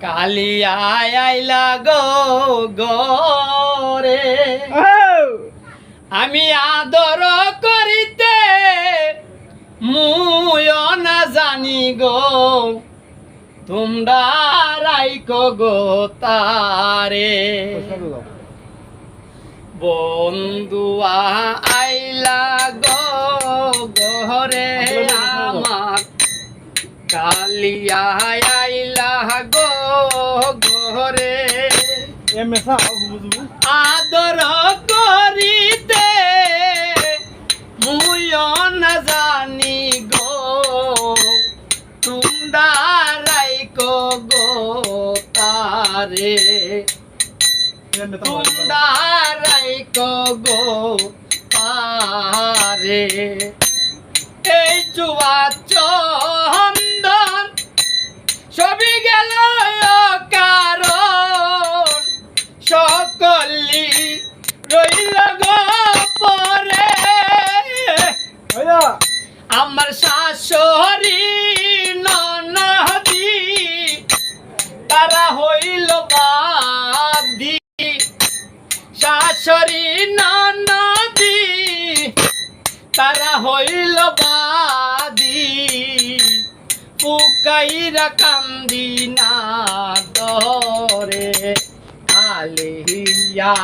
কালিয়া আইলা গো গরে আমি আদর করিতে মুয় না জানি গো তোমরা রাইকো গো তারে বন্ধুয়া আইলা গো গরে আমার কালিয়া আইলা গো গরে আদর করিতে মুয় না জানি গো তোমরা রাইকো গো তারে তোমরা রাইকো গো তারে এই চুয়া চন্দন সবই গেল কারণ সকলি রইল গো পরে আমার শাশুড়ি ননদি তারা হইল বাদি শাশুড়ি ননদি তারা হইল বাদি পুকাইরা কান্দি না দরে আলিয়া